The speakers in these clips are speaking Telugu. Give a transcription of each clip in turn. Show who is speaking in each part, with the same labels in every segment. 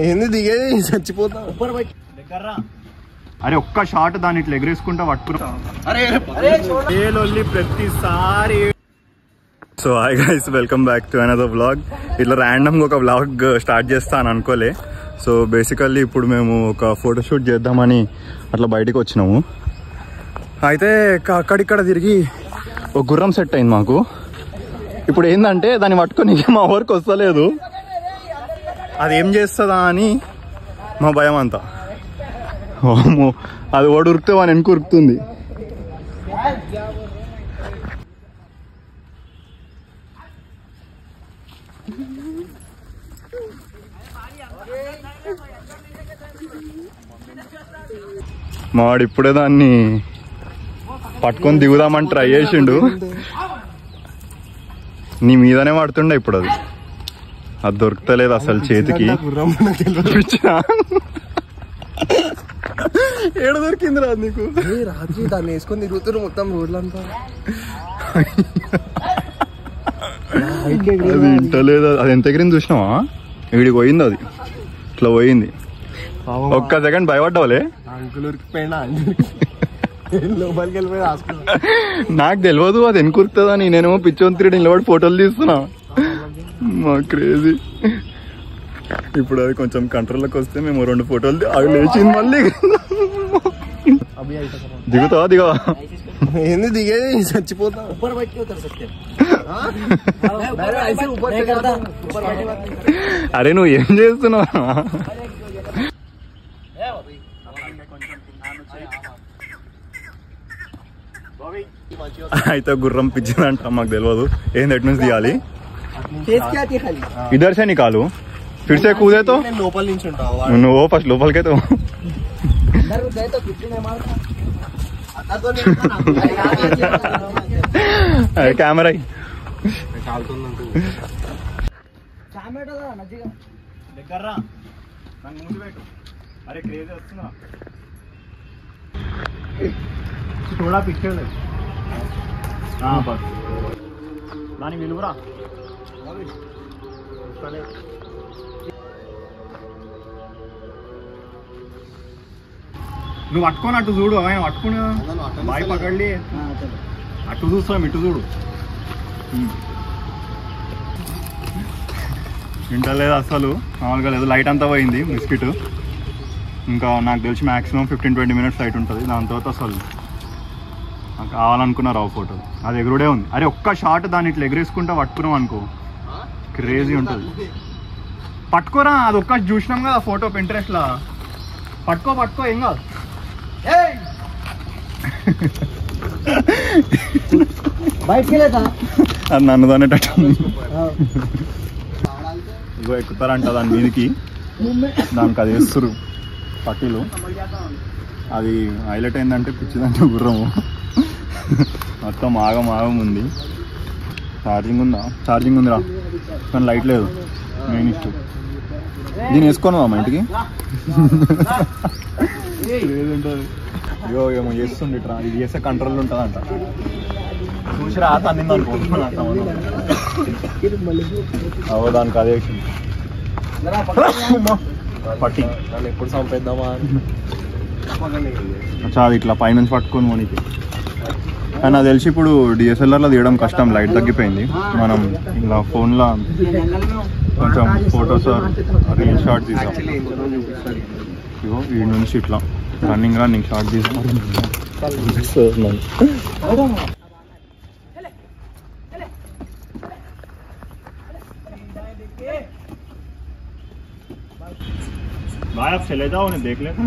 Speaker 1: ఏంది దిగేది చచ్చిపోతా.
Speaker 2: అరే ఒక్క షాట్ దాన్ని ఇట్లా ఎగరేసుకుంటా పట్టుకున్నా. ప్రతిసారి. So hi guys, welcome back to another vlog. ఇట్లా ర్యాండమ్గా ఒక వ్లాగ్ స్టార్ట్ చేస్తాను అనుకోలే. సో బేసికల్లీ ఇప్పుడు మేము ఒక ఫోటోషూట్ చేద్దామని అట్లా బయటకు వచ్చినాము. అయితే అక్కడిక్కడ తిరిగి ఒక గుర్రం సెట్ అయింది మాకు. ఇప్పుడు ఏంటంటే దాన్ని పట్టుకొని మా వర్క్ వస్తలేదు. అది ఏం చేస్తుందా అని మా భయం అంతా. అది ఓడి ఉరికితే వాని వెనక ఉరుకుతుంది. మావాడు ఇప్పుడే దాన్ని పట్టుకొని దిగుదామని ట్రై చేసిండు. నీ మీదనే పడుతుండే ఇప్పుడు. అది దొరుకుతలేదు అసలు చేతికి. ఏడ దొరికింది రా నీకు?
Speaker 1: రాత్రి దాన్ని వేసుకొని తిరుగుతున్నారు మొత్తం రోడ్లంతా.
Speaker 2: అది ఇంటలేదు. అది ఎంత ఎగిరింది చూసినావా? వీడికి పోయింది. అది ఇట్లా పోయింది. ఒక్క సెకండ్ భయపడ్డావులే.
Speaker 1: అంకుల్ ఉరికిపోయినా లోపలికి వెళ్ళిపోయి రాసుకున్నా.
Speaker 2: నాకు తెలియదు అది ఎన్ని కురుకుతుందని. నేనేమో పిచ్చోన్ తిరిగి నిలబడి ఫోటోలు తీస్తున్నా. మా క్రేజీ. ఇప్పుడు అది కొంచెం కంట్రోల్లోకి వస్తే మేము 2 ఫోటోలు అవి లేచింది. మళ్ళీ దిగుతావా? దిగవా?
Speaker 1: ఏంది దిగేది చచ్చిపోతా.
Speaker 2: అరే నువ్వు ఏం చేస్తున్నావు? అయితే గుర్రం పిచ్చిందంట, మాకు తెలియదు. ఏంది ఎటు నుంచి దిగాలి? ఇద్దరు సే నికాలు फिर से कूदे तो
Speaker 1: లోపల నుంచి ఉంటావు.
Speaker 2: నువ్వు ఫస్ట్ లోపలికి అయితే కెమెరా అరే క్రేజీ వస్తున్నా. थोड़ा पिक्चर ले. हाँ बस దాని విలువరా. నువ్వు పట్టుకొని అటు చూడు. ఆయన పట్టుకుని బాయ్ పకడ్లి అటు చూస్తాం, ఇటు చూడు. వింటలేదు అసలు. మామూలుగా లేదు. లైట్ అంతా పోయింది బిస్కెట్. ఇంకా నాకు తెలిసి మ్యాక్సిమం 15-20 మినిట్స్ లైట్ ఉంటుంది. దాని తర్వాత అసలు నాకు కావాలనుకున్న రావు ఫోటో. అది ఎగురుడే ఉంది. అరే ఒక్క షాట్ దాన్ని ఇట్లా ఎగరేసుకుంటా పట్టుకున్నాం అనుకో, క్రేజీ ఉంటుంది. పట్టుకోరా, అది ఒక్క చూసినాం కదా ఫోటో పింట్రెస్ట్లా. పట్టుకో ఏం కాదు. అది నన్ను దానేటట్టు. ఇగో ఎక్కుతారంట దాని మీదకి. దానికి అది వేస్తురు పట్టీలు. అది హైలైట్ అయిందంటే పిచ్చిదంటే గుర్రము మొత్తం ఆగం ఉంది. ఛార్జింగ్ ఉందిరా, కానీ లైట్ లేదు. మెయిన్ ఇష్టం దీన్ని వేసుకోను మా ఇంటికి. లేదంటుంది. అయ్యో ఏమో చేస్తుంది ఇట్రా. ఇది చేస్తే కంట్రోల్ ఉంటుందంట. చూసిరా తన్నింది అనుకుంటున్నా. అవో దానికి అదే పట్టి
Speaker 1: ఎప్పుడు సంపేద్దామా.
Speaker 2: అది ఇట్లా పైనుంచి పట్టుకొని మనకి. కానీ నాకు తెలిసి ఇప్పుడు డిఎస్ఎల్ఆర్లో తీయడం కష్టం, లైట్ తగ్గిపోయింది. మనం ఇలా ఫోన్లో కొంచెం ఫొటోస్ రీల్ షాట్ తీసాం. ఇగో వీడి నుంచి ఇట్లా రన్నింగ్ షాట్ తీసాం. भाई आप चले जाओ, उन्हें देख लेना.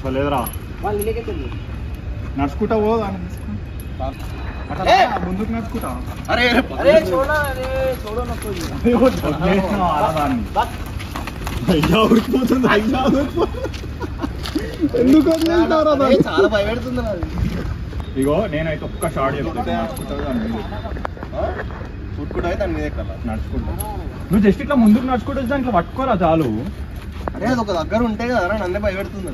Speaker 2: चले रहा నడుచుకుంటా పోదా ముందుకు నడుచుకుంటా. అరే ఎందుకు
Speaker 1: చాలా భయపెడుతుంది.
Speaker 2: ఇగో నేనైతే ఒక్క షాట్ చెప్తాను.
Speaker 1: నడుచుకుంటా దాని మీద
Speaker 2: నడుచుకుంటా. నువ్వు జస్ట్ ఇట్లా ముందుకు నడుచుకుంటూ దాంట్లో పట్టుకోరా చాలు.
Speaker 1: అరే అది ఒక దగ్గర ఉంటే కదా నన్నే భయపెడుతుంది.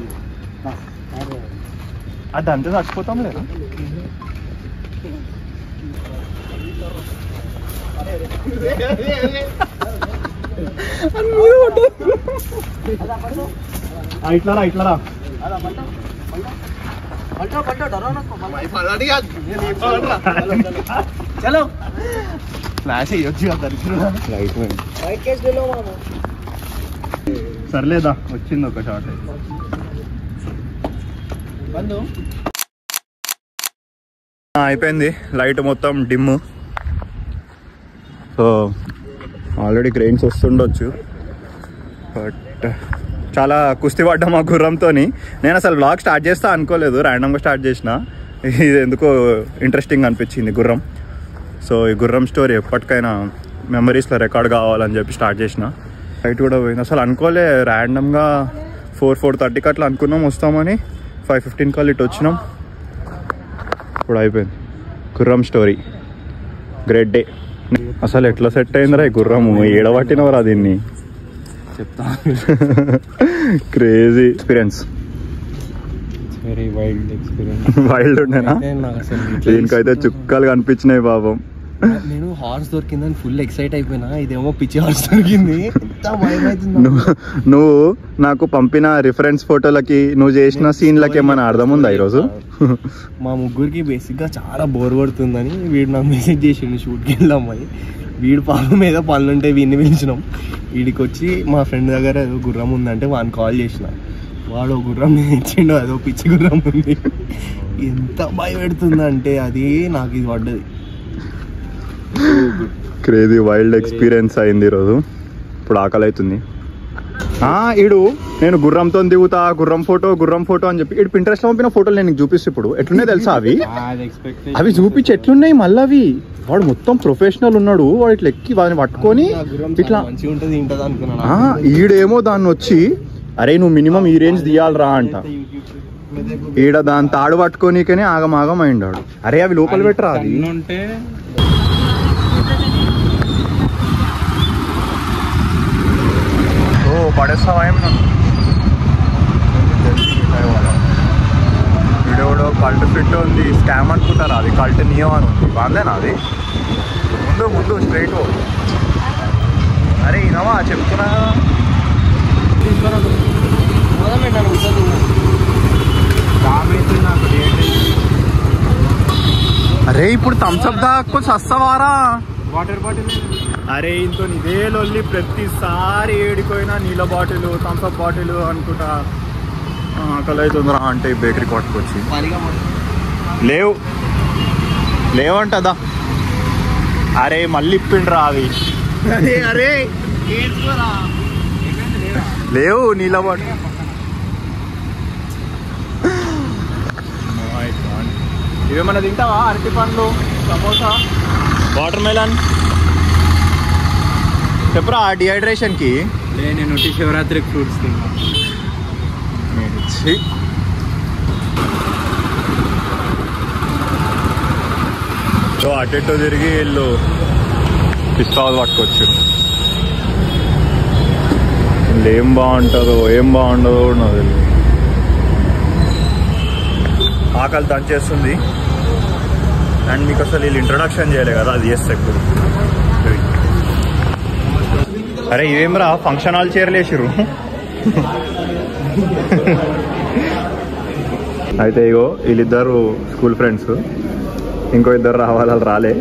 Speaker 2: అది అంతే చచ్చిపోతాం లేదు. ఇట్లారా ఇట్లారా
Speaker 1: చలో ఫ్లాష్ అయ్యొచ్చు
Speaker 2: సర్లేదా వచ్చింది ఒక షాట్ అయిపోయింది లైట్ మొత్తం డిమ్ సో ఆల్రెడీ క్రెయిన్స్ వస్తుండొచ్చు బట్ చాలా కుస్తీ పడ్డా మా గుర్రంతో నేను అసలు వ్లాగ్ స్టార్ట్ చేస్తా అనుకోలేదు ర్యాండమ్గా స్టార్ట్ చేసిన ఇది ఎందుకో ఇంట్రెస్టింగ్ అనిపించింది గుర్రం సో ఈ గుర్రం స్టోరీ ఎప్పటికైనా మెమరీస్లో రికార్డ్ కావాలని చెప్పి స్టార్ట్ చేసిన లైట్ కూడా పోయింది అసలు అనుకోలే ర్యాండమ్గా 4:30కి అట్లా అనుకున్నాం వస్తామని 5:15 కల్లా ఇటు వచ్చినాం ఇప్పుడు అయిపోయింది గుర్రం స్టోరీ గ్రేట్ డే అసలు ఎట్లా సెట్ అయిందిరా ఈ గుర్రము ఏడబట్టినవరా దీన్ని
Speaker 1: చెప్తా
Speaker 2: crazy experience
Speaker 1: very wild experience
Speaker 2: wild ఉండేనా దీనికైతే చుక్కలు కనిపించినాయి పాపం
Speaker 1: నేను హార్స్ దొరికిందని ఫుల్ ఎక్సైట్ అయిపోయినా ఇదేమో పిచ్చి హార్స్ దొరికింది
Speaker 2: నువ్వు నాకు పంపిన రిఫరెన్స్ ఫోటోలకి నువ్వు చేసిన సీన్లకి ఏమైనా అర్థం ఉందా ఈరోజు
Speaker 1: మా ముగ్గురికి బేసిక్గా చాలా బోర్ పడుతుందని వీడు నాకు మెసేజ్ చేసిండు షూట్కి వెళ్దామని వీడు పాపం ఏదో పనులు ఉంటే వీడిని పిలిచినాం వీడికి వచ్చి మా ఫ్రెండ్ దగ్గర ఏదో గుర్రం ఉందంటే వాడిని కాల్ చేసిన వాడు గుర్రం ఇచ్చిండు అదో పిచ్చి గుర్రం ఉంది ఎంత భయపెడుతుందంటే అది నాకు ఇది పడ్డది
Speaker 2: క్రేజీ వైల్డ్ ఎక్స్పీరియన్స్ అయింది ఈరోజు ఇప్పుడు ఆకలి అవుతుంది ఈడు నేను గుర్రంతో దిగుతా గుర్రం ఫోటో అని చెప్పి ఇటు Pinterest లో పంపిన ఫోటోలు నేను చూపిస్తే ఇప్పుడు ఎట్లున్నాయి తెలుసా అవి చూపించి ఎట్లున్నాయి మళ్ళీ అవి వాడు మొత్తం ప్రొఫెషనల్ ఉన్నాడు వాడు ఇట్లా ఎక్కి వాడిని పట్టుకొని ఇట్లా ఈడేమో దాన్ని వచ్చి అరే నువ్వు మినిమం ఈ రేంజ్ తీయాలరా అంట ఈడ దాని తాడు పట్టుకోనికనే ఆగమాగం అయిండాడు అరే అవి లోపల పెట్టరా అది పడేస్తావా వీడియోలో కల్ట్ ఫిట్ ఉంది స్కామ్ అనుకుంటారా అది కల్ట్ నియో అని ఉంది బాగుందేనా అది ముందు స్ట్రైట్ అరే ఇనవా చెప్తున్నా అరే ఇప్పుడు థమ్స్అప్ దాకా వస్తావారా వాటర్ బాటిల్ అరే ఇంతో ఇదే లొల్లి ప్రతిసారి ఏడిపోయినా నీళ్ళ బాటిల్ థమ్స్అప్ బాటిల్ అనుకుంటా ఆకలి అవుతుందిరా అంటే బేకరీ పట్టుకొచ్చి లేవంటదా అరే మళ్ళీ ఇప్పిండ్రా అవి అరే లేవు నీళ్ళ బాటిల్ ఇవేమన్నా తింటావా అరటి పండ్లు సమోసా వాటర్ మెలన్ చెప్పరా డిహైడ్రేషన్కి
Speaker 1: నేను శివరాత్రికి ఫ్రూట్స్ తిన్నా
Speaker 2: సో అటు తిరిగి వీళ్ళు పిస్తాలు పట్టుకోవచ్చు ఏం బాగుంటుందో నాకు తెలియదు ఆకలి దంచేస్తుంది అండ్ మీకు అసలు వీళ్ళు ఇంట్రొడక్షన్ చేయలే కదా అది చేస్తే ఇప్పుడు అరే ఇవేమరా ఫంక్షన్ హాల్ చేరలేసిర్రు అయితే ఇగో వీళ్ళిద్దరు స్కూల్ ఫ్రెండ్స్ ఇంకో ఇద్దరు రావాలి వాళ్ళు రాలే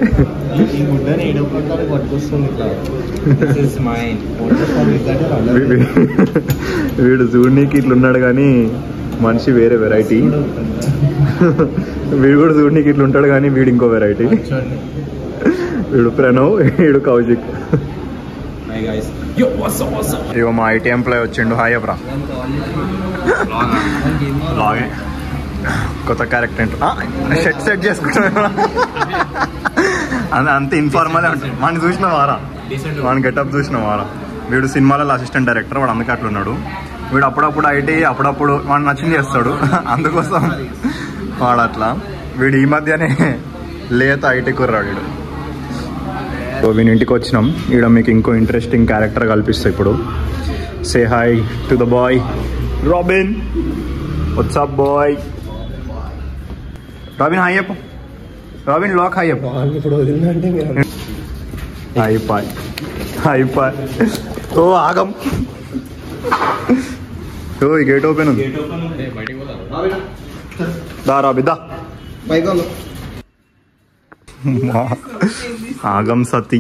Speaker 2: వీడు చూడనీకి ఇట్లున్నాడు కానీ మనిషి వేరే వెరైటీ వీడు కూడా చూడనీకి ఇట్లుంటాడు కానీ వీడు ఇంకో వెరైటీ వీడు ప్రణవ్ వీడు కౌశిక్ ఇగో మా ఐటీ ఎంప్లాయ్ వచ్చిండు హాయ్ అబ్రా లాగే కొత్త క్యారెక్టర్ షర్ట్ సెట్ చేసుకుంటాడు అంత ఇన్ఫార్మలే ఉంటుంది వాడిని చూసిన వారా వాడిని గెటప్ చూసిన వారా వీడు సినిమాలలో అసిస్టెంట్ డైరెక్టర్ వాడు అందుకే అట్లున్నాడు వీడు అప్పుడప్పుడు ఐటీ అప్పుడప్పుడు వాడు నచ్చింది చేస్తాడు అందుకోసం వాడు అట్లా వీడు ఈ మధ్యనే లేత ఐటీ కుర్రాడు వీడు సో వీని ఇంటికి వచ్చినాం ఈడ మీకు ఇంకో ఇంట్రెస్టింగ్ క్యారెక్టర్ కల్పిస్తాయి ఇప్పుడు say hi to the boy Robin what's up boy Robin hi చెప్పు రాబిన్ లాక్ హాయ్ చెప్పు
Speaker 1: ఇప్పుడు వదిలిందంటే
Speaker 2: హాయ్ పాయ్ ఓ ఆగం ఓ ఈ గేట్ ఓపెన్ ఉంది దారా బిద్దా ఆగం సతీ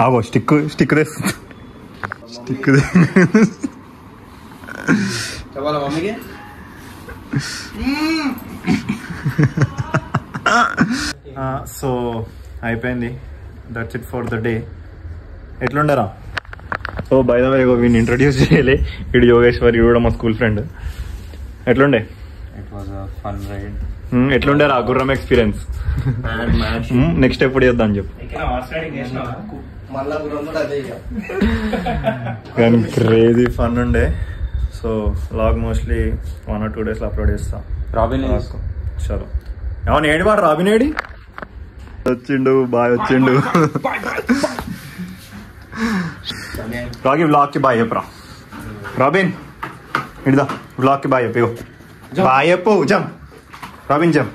Speaker 2: ఆగో స్టిక్ స్టిక్ స్టిక్ సో అయిపోయింది. That's it for the day. ఎట్లుండరా? సో బై ద వే వీడిని ఇంట్రడ్యూస్ చేయలే. వీడు యోగేశ్వర్, వీడు కూడా మా స్కూల్ ఫ్రెండ్. ఎట్లుండే? ఎట్లుండేరా గుర్రం ఎక్స్పీరియన్స్? నెక్స్ట్ ఎప్పుడు చేద్దాం చెప్పు. కానీ క్రేజీ ఫన్ ఉండే. So log mostly 1 or 2 days upload చేస్తా. రాబిన్ చలో అవును ఏడి వాడు రాబిన్ ఏడి వచ్చిండు బాయ్ వచ్చిండు. రాగి వ్లాగ్ కి బాయ్ చెప్పరా రాబిన్. ఇడిదా వ్లాగ్ కి బాయ్ చెప్పు. బాయ్ చెప్పు జమ్ రాబిన్ జమ్.